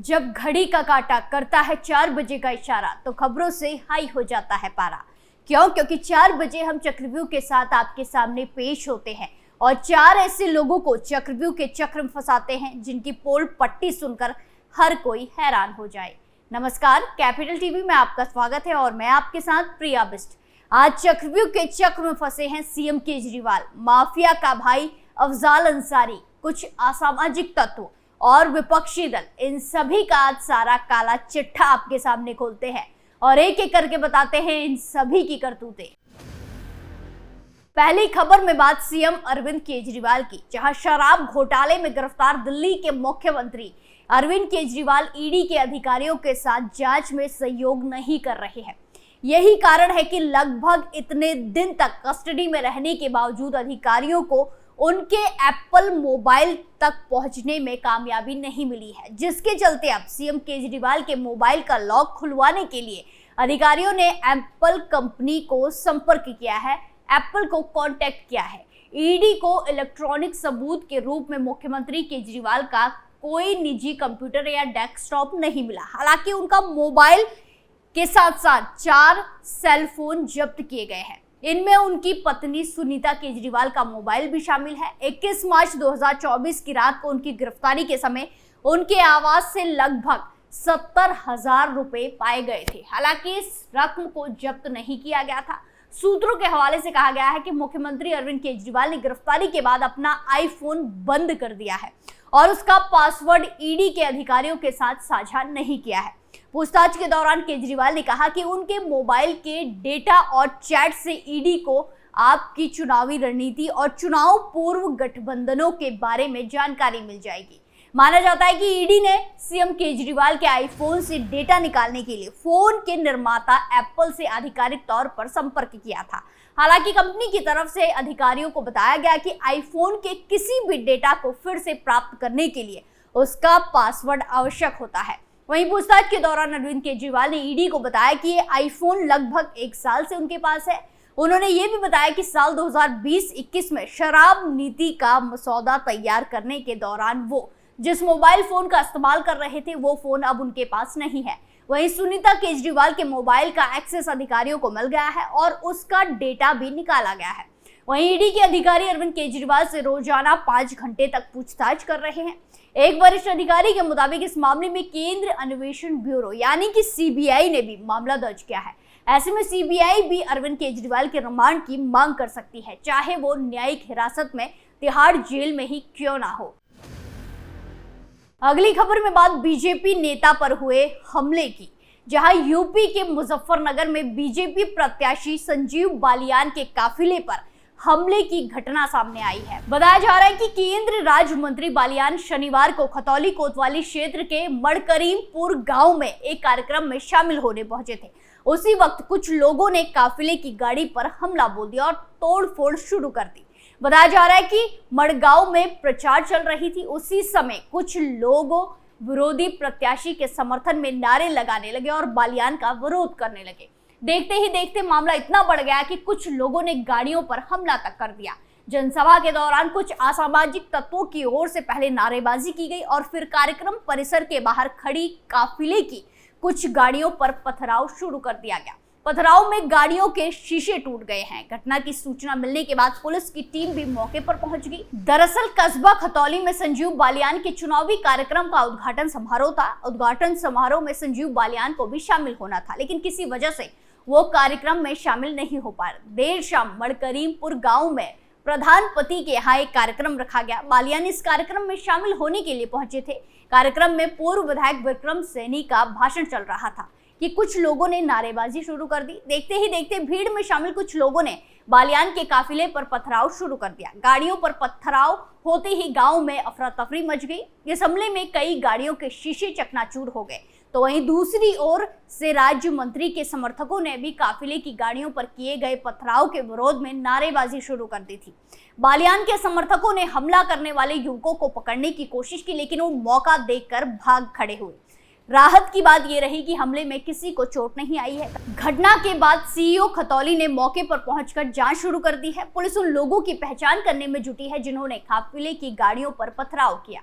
जब घड़ी का काटा करता है 4 बजे का इशारा तो खबरों से हाई हो जाता है पारा। क्योंकि 4 बजे हम चक्रव्यूह के साथ आपके सामने पेश होते हैं और 4 ऐसे लोगों को चक्रव्यूह के चक्र में फंसाते हैं जिनकी पोल पट्टी सुनकर हर कोई हैरान हो जाए। नमस्कार, कैपिटल टीवी में आपका स्वागत है और मैं आपके साथ प्रिया बिस्ट। आज चक्रव्यूह के चक्र में फंसे हैं सीएम केजरीवाल, माफिया का भाई अफजाल अंसारी, कुछ असामाजिक तत्व और विपक्षी दल। इन सभी का आज सारा काला चिट्ठा आपके सामने खोलते हैं और एक एक करके बताते हैं इन सभी की करतूतें। पहली खबर में बात सीएम अरविंद केजरीवाल की, जहां शराब घोटाले में गिरफ्तार दिल्ली के मुख्यमंत्री अरविंद केजरीवाल ईडी के अधिकारियों के साथ जांच में सहयोग नहीं कर रहे हैं। यही कारण है कि लगभग इतने दिन तक कस्टडी में रहने के बावजूद अधिकारियों को उनके एप्पल मोबाइल तक पहुंचने में कामयाबी नहीं मिली है, जिसके चलते अब सीएम केजरीवाल के मोबाइल का लॉक खुलवाने के लिए अधिकारियों ने एप्पल कंपनी को संपर्क किया है, एप्पल को कांटेक्ट किया है। ईडी को इलेक्ट्रॉनिक सबूत के रूप में मुख्यमंत्री केजरीवाल का कोई निजी कंप्यूटर या डेस्कटॉप नहीं मिला। हालांकि उनका मोबाइल के साथ साथ 4 सेल फोन जब्त किए गए हैं। इनमें उनकी पत्नी सुनीता केजरीवाल का मोबाइल भी शामिल है। 21 मार्च 2024 की रात को उनकी गिरफ्तारी के समय उनके आवास से लगभग 70,000 रुपए पाए गए थे। हालांकि इस रकम को जब्त नहीं किया गया था। सूत्रों के हवाले से कहा गया है कि मुख्यमंत्री अरविंद केजरीवाल ने गिरफ्तारी के बाद अपना आईफोन बंद कर दिया है और उसका पासवर्ड ईडी के अधिकारियों के साथ साझा नहीं किया है। पूछताछ के दौरान केजरीवाल ने कहा कि उनके मोबाइल के डेटा और चैट से ईडी को आपकी चुनावी रणनीति और चुनाव पूर्व गठबंधनों के बारे में जानकारी मिल जाएगी। माना जाता है कि ईडी ने सीएम केजरीवाल के आईफोन से डेटा निकालने के लिए फोन के निर्माता एप्पल से आधिकारिक तौर पर संपर्क किया था। हालांकि कंपनी की तरफ से अधिकारियों को बताया गया कि आईफोन के किसी भी डेटा को फिर से प्राप्त करने के लिए उसका पासवर्ड आवश्यक होता है। वहीं पूछताछ के दौरान अरविंद केजरीवाल ने ईडी को बताया कि ये आईफोन लगभग 1 साल से उनके पास है। उन्होंने ये भी बताया कि साल 2020-21 में शराब नीति का मसौदा तैयार करने के दौरान वो जिस मोबाइल फोन का इस्तेमाल कर रहे थे वो फोन अब उनके पास नहीं है। वहीं सुनीता केजरीवाल के मोबाइल का एक्सेस अधिकारियों को मिल गया है और उसका डेटा भी निकाला गया है। वहीं ईडी के अधिकारी अरविंद केजरीवाल से रोजाना 5 घंटे तक पूछताछ कर रहे हैं। एक वरिष्ठ अधिकारी के मुताबिक इस मामले में केंद्रीय अन्वेषण ब्यूरो यानी कि सीबीआई ने भी मामला दर्ज किया है। ऐसे में सीबीआई भी अरविंद केजरीवाल के रिमांड की मांग कर सकती है, चाहे वो न्यायिक हिरासत में तिहाड़ जेल में ही क्यों ना हो। अगली खबर में बात बीजेपी नेता पर हुए हमले की, जहां यूपी के मुजफ्फरनगर में बीजेपी प्रत्याशी संजीव बालियान के काफिले पर हमले की घटना सामने आई है। बताया जा रहा है कि केंद्रीय राज्य मंत्री बालियान शनिवार को खतौली कोतवाली क्षेत्र के मड़करीमपुर गांव में एक कार्यक्रम में शामिल होने पहुंचे थे। उसी वक्त कुछ लोगों ने काफिले की गाड़ी पर हमला बोल दिया और तोड़फोड़ शुरू कर दी। बताया जा रहा है कि मड़गांव में प्रचार चल रही थी। उसी समय कुछ लोगों विरोधी प्रत्याशी के समर्थन में नारे लगाने लगे और बालियान का विरोध करने लगे। देखते ही देखते मामला इतना बढ़ गया कि कुछ लोगों ने गाड़ियों पर हमला तक कर दिया। जनसभा के दौरान कुछ असामाजिक तत्वों की ओर से पहले नारेबाजी की गई और फिर कार्यक्रम परिसर के बाहर खड़ी काफिले की कुछ गाड़ियों पर पथराव शुरू कर दिया गया। पथराव में गाड़ियों के शीशे टूट गए हैं। घटना की सूचना मिलने के बाद पुलिस की टीम भी मौके पर पहुंच गई। दरअसल कस्बा खतौली में संजीव बालियान के चुनावी कार्यक्रम का उद्घाटन समारोह था। उद्घाटन समारोह में संजीव बालियान को भी शामिल होना था, लेकिन किसी वजह से वो कार्यक्रम में शामिल नहीं हो पाए। देर शाम मड़करीमपुर गांव में प्रधान पति के यहाँ एक कार्यक्रम रखा गया। बालियान इस कार्यक्रम में शामिल होने के लिए पहुंचे थे। कार्यक्रम में पूर्व विधायक विक्रम सैनी का भाषण चल रहा था कि कुछ लोगों ने नारेबाजी शुरू कर दी। देखते ही देखते भीड़ में शामिल कुछ लोगों ने बालियान के काफिले पर पथराव शुरू कर दिया। गाड़ियों पर पथराव होते ही गांव में अफरा तफरी मच गई। इस हमले में कई गाड़ियों के शीशे चकनाचूर हो गए। तो वहीं दूसरी ओर से राज्य मंत्री के समर्थकों ने भी काफिले की गाड़ियों पर किए गए पथराव के विरोध में नारेबाजी शुरू कर दी थी। बालियान के समर्थकों ने हमला करने वाले युवकों को पकड़ने की कोशिश की, लेकिन वो मौका देखकर भाग खड़े हुए। राहत की बात यह रही कि हमले में किसी को चोट नहीं आई है। घटना के बाद सीईओ खतौली ने मौके पर पहुंचकर जांच शुरू कर दी है। पुलिस उन लोगों की पहचान करने में जुटी है जिन्होंने काफिले की गाड़ियों पर पथराव किया।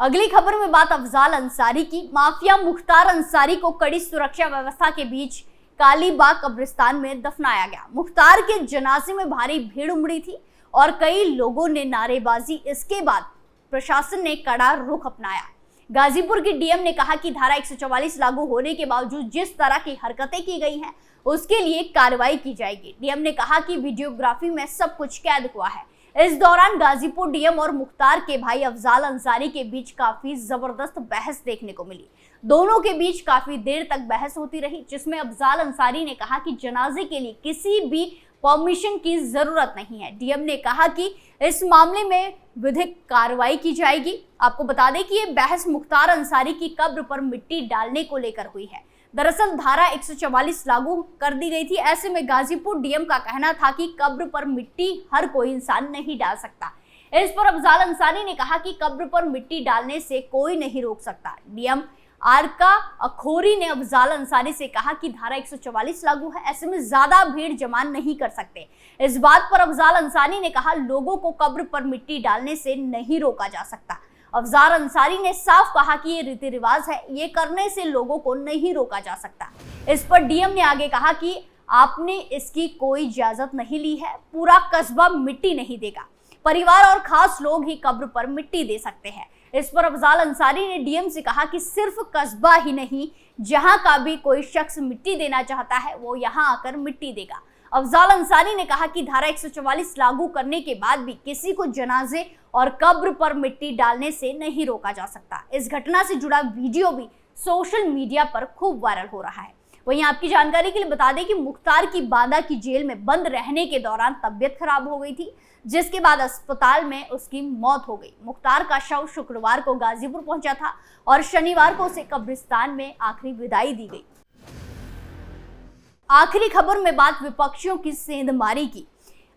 अगली खबर में बात अफजाल अंसारी की। माफिया मुख्तार अंसारी को कड़ी सुरक्षा व्यवस्था के बीच कालीबाग कब्रिस्तान में दफनाया गया। मुख्तार के जनाजे में भारी भीड़ उमड़ी थी और कई लोगों ने नारेबाजी। इसके बाद प्रशासन ने कड़ा रुख अपनाया। गाजीपुर की डीएम ने कहा कि धारा 144 लागू होने के बावजूद जिस तरह की हरकतें की गई हैं उसके लिए कार्रवाई की जाएगी। डीएम ने कहा कि वीडियोग्राफी में सब कुछ कैद हुआ है। इस दौरान गाजीपुर डीएम और मुख्तार के भाई अफजाल अंसारी के बीच काफी जबरदस्त बहस देखने को मिली। दोनों के बीच काफी देर तक बहस होती रही, जिसमें अफजाल अंसारी ने कहा कि जनाजे के लिए किसी भी परमिशन की जरूरत नहीं है। डीएम ने कहा कि इस मामले में विधिक कार्रवाई की जाएगी। आपको बता दें कि ये बहस मुख्तार अंसारी की कब्र पर मिट्टी डालने को लेकर हुई है। दरअसल धारा 144 लागू कर दी गई थी। ऐसे में गाजीपुर डीएम का कहना था कि कब्र पर मिट्टी हर कोई इंसान नहीं डाल सकता। इस पर अफजाल अंसारी ने कहा कि कब्र पर मिट्टी डालने से कोई नहीं रोक सकता। डीएम आरका अखोरी ने अफजाल अंसारी से कहा कि धारा 144 लागू है, ऐसे में ज्यादा भीड़ जमा नहीं कर सकते। इस बात पर अफजाल अंसारी ने कहा लोगों को कब्र पर मिट्टी डालने से नहीं रोका जा सकता। अफजाल अंसारी ने साफ कहा कि ये रीति रिवाज है, ये करने से लोगों को नहीं रोका जा सकता। इस पर डीएम ने आगे कहा कि आपने इसकी कोई इजाजत नहीं ली है, पूरा कस्बा मिट्टी नहीं देगा, परिवार और खास लोग ही कब्र पर मिट्टी दे सकते हैं। इस पर अफजाल अंसारी ने डीएम से कहा कि सिर्फ कस्बा ही नहीं, जहां का भी कोई शख्स मिट्टी देना चाहता है वो यहां आकर मिट्टी देगा। अफजाल अंसारी ने कहा कि धारा 144 लागू करने के बाद भी किसी को जनाजे और कब्र पर मिट्टी डालने से नहीं रोका जा सकता। इस घटना से जुड़ा वीडियो भी सोशल मीडिया पर खूब वायरल हो रहा है। वहीं आपकी जानकारी के लिए बता दें कि मुख्तार की बांदा की जेल में बंद रहने के दौरान तबीयत खराब हो गई थी, जिसके बाद अस्पताल में उसकी मौत हो गई। मुख्तार का शव शुक्रवार को गाजीपुर पहुंचा था और शनिवार को उसे कब्रिस्तान में आखिरी विदाई दी गई। आखिरी खबर में बात विपक्षियों की सेंधमारी की।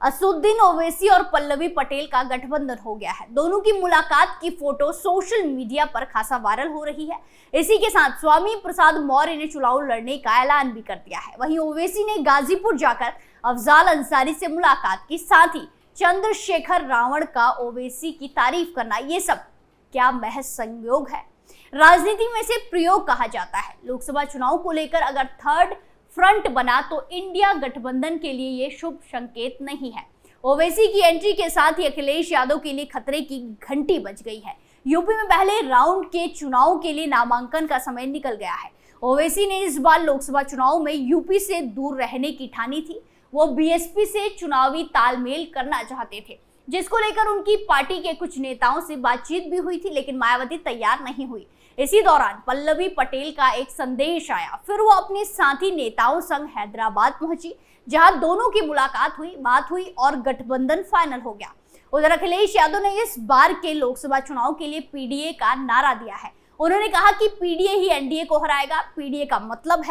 असदुद्दीन ओवैसी और पल्लवी पटेल का गठबंधन हो गया है। दोनों की मुलाकात की फोटो सोशल मीडिया पर खासा वायरल हो रही है। इसी के साथ स्वामी प्रसाद मौर्य ने चुनाव लड़ने का ऐलान भी कर दिया है। वहीं ओवैसी ने गाजीपुर जाकर अफजाल अंसारी से मुलाकात की, साथ ही चंद्रशेखर रावण का ओवैसी की तारीफ करना, ये सब क्या महज संयोग है? राजनीति में इसे प्रयोग कहा जाता है। लोकसभा चुनाव को लेकर अगर थर्ड फ्रंट बना तो इंडिया गठबंधन के लिए ये शुभ संकेत नहीं है। ओवैसी की एंट्री के साथ ही अखिलेश यादव के लिए खतरे की घंटी बज गई है। यूपी में पहले राउंड के चुनाव के लिए नामांकन का समय निकल गया है। ओवैसी ने इस बार लोकसभा चुनाव में यूपी से दूर रहने की ठानी थी। वो बीएसपी से चुनावी तालमेल करना चाहते थे, जिसको लेकर उनकी पार्टी के कुछ नेताओं से बातचीत भी हुई थी, लेकिन मायावती तैयार नहीं हुई। इसी दौरान पल्लवी पटेल का एक संदेश आया। फिर वो अपने साथी नेताओं संग हैदराबाद पहुंची, जहां दोनों की मुलाकात हुई, बात हुई और गठबंधन फाइनल हो गया। उधर अखिलेश यादव ने इस बार के लोकसभा चुनाव के लिए पीडीए का नारा दिया है। उन्होंने कहा कि पीडीए ही एनडीए को हराएगा। पीडीए का मतलब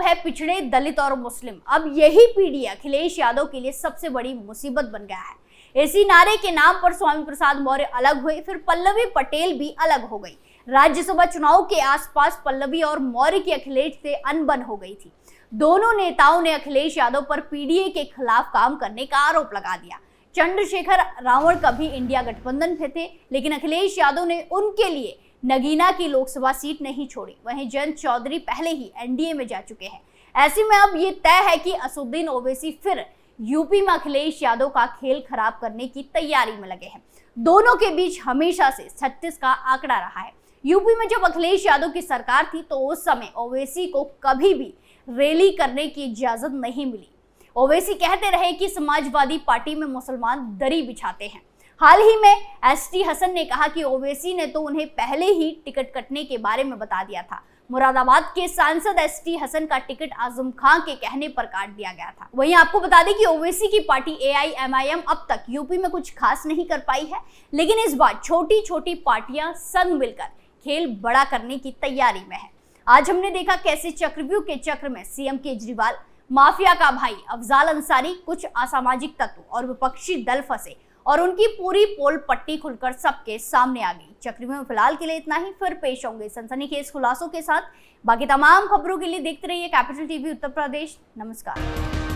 है पिछड़े दलित और मुस्लिम। अब यही पीडीए अखिलेश यादव के लिए सबसे बड़ी मुसीबत बन गया है। इसी नारे के नाम पर स्वामी प्रसाद मौर्य अलग हुए, फिर पल्लवी पटेल भी अलग हो गई। राज्यसभा चुनाव के आसपास पल्लवी और मौर्य की अखिलेश से अनबन हो गई थी। दोनों नेताओं ने अखिलेश यादव पर पीडीए के खिलाफ काम करने का आरोप लगा दिया। चंद्रशेखर रावण कभी इंडिया गठबंधन में थे, लेकिन अखिलेश यादव ने उनके लिए नगीना की लोकसभा सीट नहीं छोड़ी। वहीं जयंत चौधरी पहले ही एनडीए में जा चुके हैं। ऐसे में अब ये तय है कि असदुद्दीन ओवैसी फिर यूपी में अखिलेश यादव का खेल खराब करने की तैयारी में लगे हैं। दोनों के बीच हमेशा से 36 का आंकड़ा रहा है। यूपी में जब अखिलेश यादव की सरकार थी तो उस समय ओवैसी को कभी भी रैली करने की इजाजत नहीं मिली। ओवैसी कहते रहे कि समाजवादी पार्टी में मुसलमान दरी बिछाते हैं। हाल ही में एसटी हसन ने कहा कि ओवैसी ने तो उन्हें पहले ही टिकट कटने के बारे में बता दिया था। मुरादाबाद के सांसद एसटी हसन का टिकट आजम खान के कहने पर काट दिया गया था। वहीं आपको बता दें कि ओवैसी की पार्टी एआईएमआईएम अब तक यूपी में कुछ खास नहीं कर पाई है, लेकिन इस बार छोटी छोटी पार्टियां संग मिलकर खेल बड़ा करने की तैयारी में है। आज हमने देखा कैसे चक्रव्यूह के चक्र में सीएम केजरीवाल, माफिया का भाई अफजाल अंसारी, कुछ असामाजिक तत्व और विपक्षी दल फंसे और उनकी पूरी पोल पट्टी खुलकर सबके सामने आ गई। चक्रव्यूह में फिलहाल के लिए इतना ही, फिर पेश होंगे सनसनीखेज खुलासों के साथ। बाकी तमाम खबरों के लिए देखते रहिए कैपिटल टीवी उत्तर प्रदेश। नमस्कार।